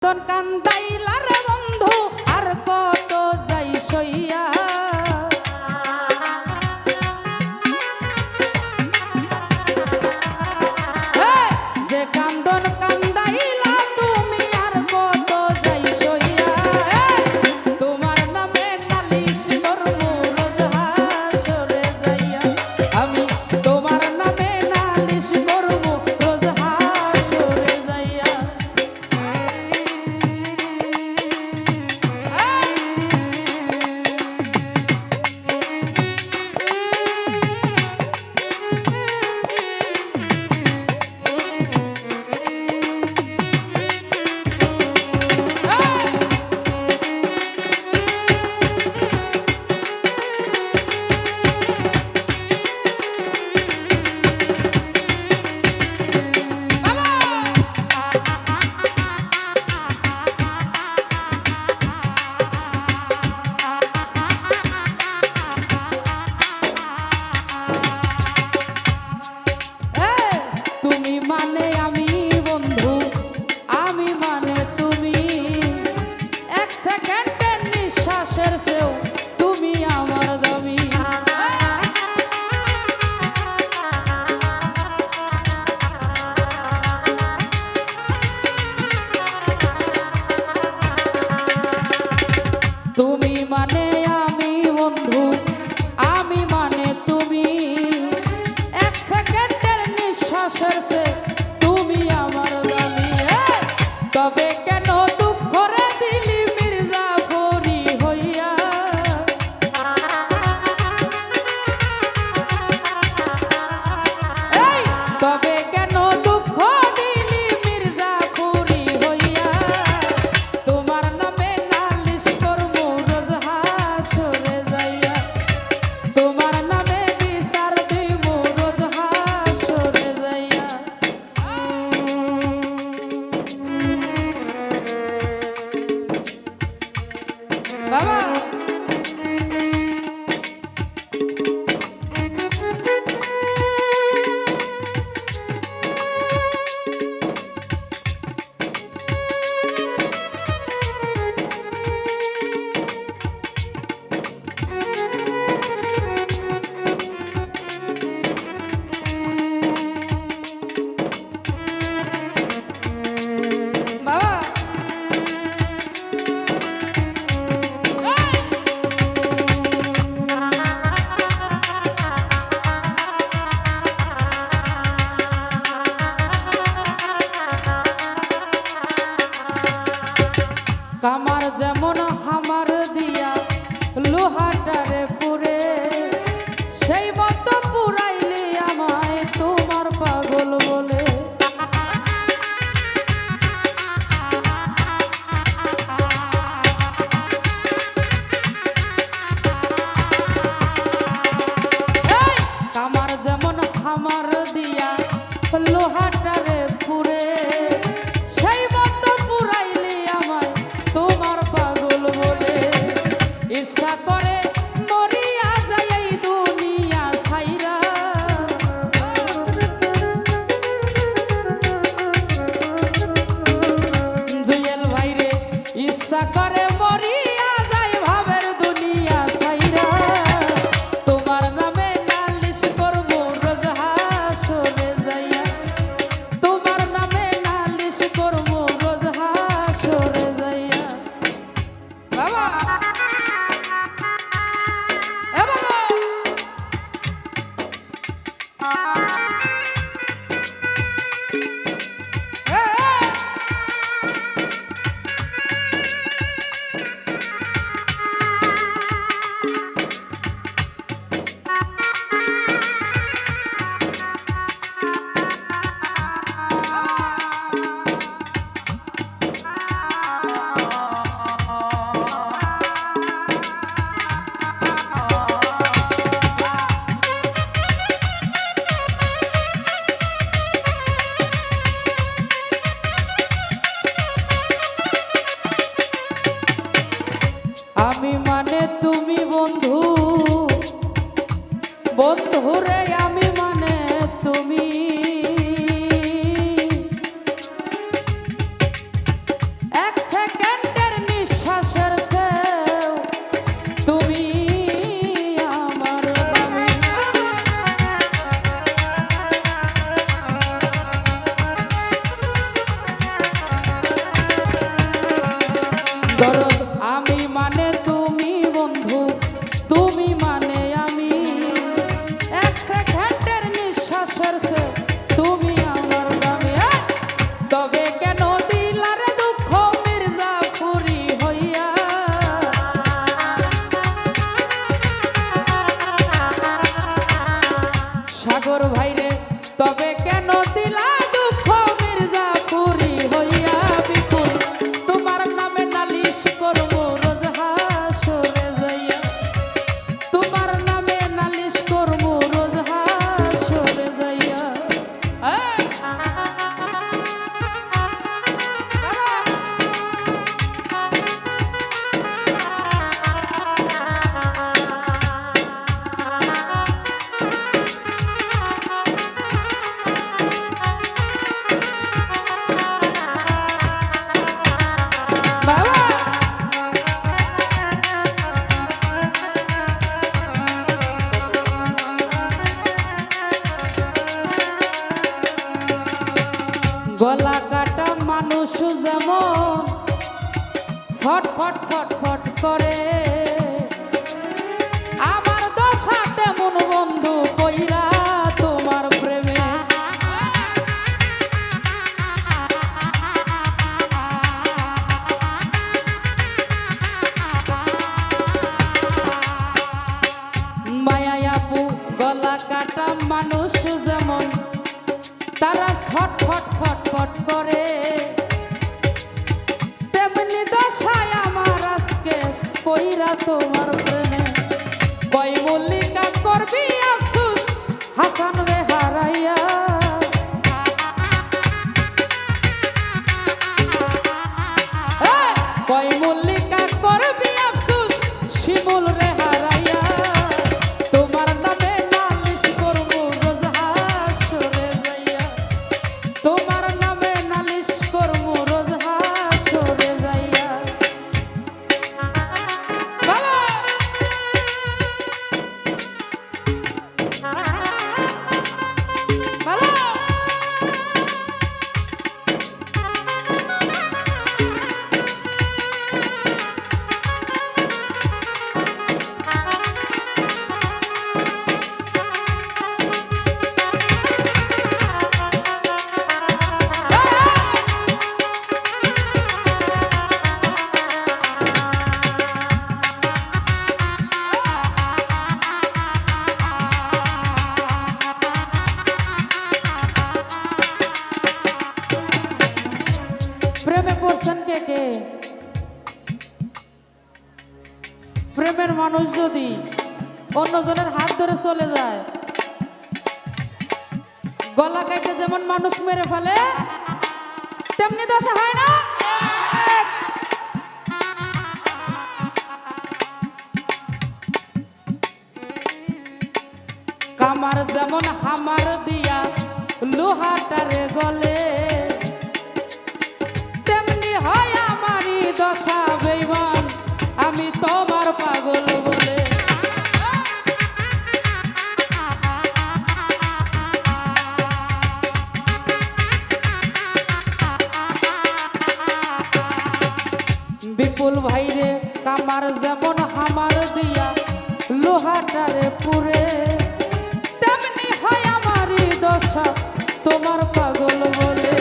তন কান্দাইলা রে বন্ধু আর কত যাই সইয়া যে কান্দন কান্দাইলা তুমি আর কত যাই সইয়া তোমার নামে নালিশ করমু রোজ হাসরে যাইয়া আমি তোমার নামে নালিশ করমু রোজ হাসরে যাইয়া তুমি মানে আমি বন্ধু আমি মানে তুমি এক সেকেন্ডের নিঃশ্বাসের চেয়েও তুমি আমার দামি তুমি মানে আমি বন্ধু আমি মানে তুমি এক সেকেন্ডের নিঃশ্বাসের চেয়ে তুমি আমার দামি তবে কেন দুঃখ রে দিলি মির্জাফরি হইয়া তবে কেন দুঃখ দিলি মির্জাফরি হইয়া তোমার নামে নালিশ করমু রোজ হাসরে যাইয়া তোমার নামে বিচার দিমু রোজ হাসরে যাইয়া বাবা বাবা কামার যেমন হামার দিয়া লোহাটারে পুরে সেই মতো পুরাইলে আমায় তোমার পাগল বলে কামার যেমন হামার দিয়া লোহাটারে পুরে সেই মতো পুরাইলে আমায় তোমার পাগল বলে দরদ আমি মানে তুমি বন্ধু, তুমি মানে আমি, এক সেকেন্ডের নিঃশ্বাসের সে তুমি আমার দামি। তবে কেন দিলারে দুঃখ মির্জাপুরি হইয়া, সাগর ভাইরে তবে কেন দিলা দুঃখ মির্জাপুরি হইয়া, বিপুল তোমার নামে নালিশ করব রোজ হাসরে যাইয়া, তোমার নামে নালিশ করব রোজ হাসরে যাইয়া। গলা কাটা মানুষ যেমন ছটফট ছটফট করে, আমার দশা তেমন বন্ধু কইরা তোমার প্রেমে। মায়া আপু গলা কাটা মানুষ যেমন তারা ছটফট ছটফট করে, তেমনি দশায় আমার আজকে কইরা তোমার প্রেমে। কই মল্লিকা করবি আফসোস হাসান রে হারাইয়া, কই মল্লিকা করবি আফসোস শিমুল রে হারাইয়া, তোমার নামে নালিশ করব রোজ হাসরে যাইয়া, তোমার নামে নালিশ করব রোজ হাসরে যাইয়া। প্রেমে পড়ছেন কে কে? প্রেমের মানুষ যদি অন্যজনের হাত ধরে চলে যায়, গলা কাটে যেমন মানুষ মেরে ফেলে তেমনি দশা হয় না? কামার যেমন হামার দিয়া লোহাটারে গলে, তেমনি হয় আমারই দশা বেঈমান, আমি তোমার পাগল বলে। বিপুল ভাইরে কামার যেমন হামার দিয়া লোহাটারে পুরে, তেমনি হয় আমারই দশা তোমার পাগল বলে।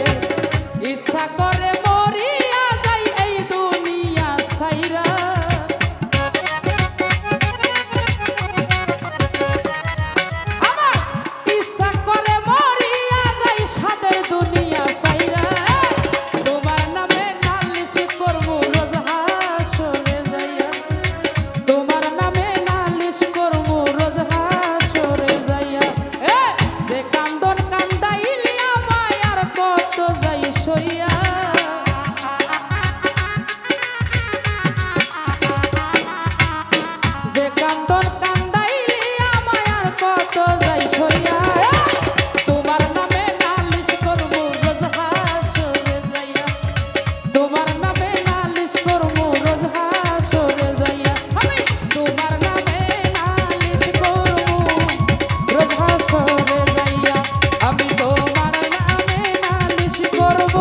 ইচ্ছা করে মরিয়া যাই এই দুনিয়া ছাইরা, আমার ইচ্ছা করে মরিয়া যাই সাদের দুনিয়া ছাইরা, তোমার নামে নালিশ করব রোজ হাসরে যাইয়া, তোমার নামে নালিশ করব রোজ হাসরে যাইয়া। যে কান্দন কান্দাইলি আমায় আর কত যাই সইয়া, যে কান্দন কান্দাইলি আমায় আর কত যাই সইয়া, তোমার নামে নালিশ করব রোজ হাসরে যাইয়া, তোমার নামে নালিশ করব রোজ হাসরে যাইয়া, আমি তোমার নামে নালিশ করব রোজ হাসরে যাইয়া, আমি তোমার নামে নালিশ করব।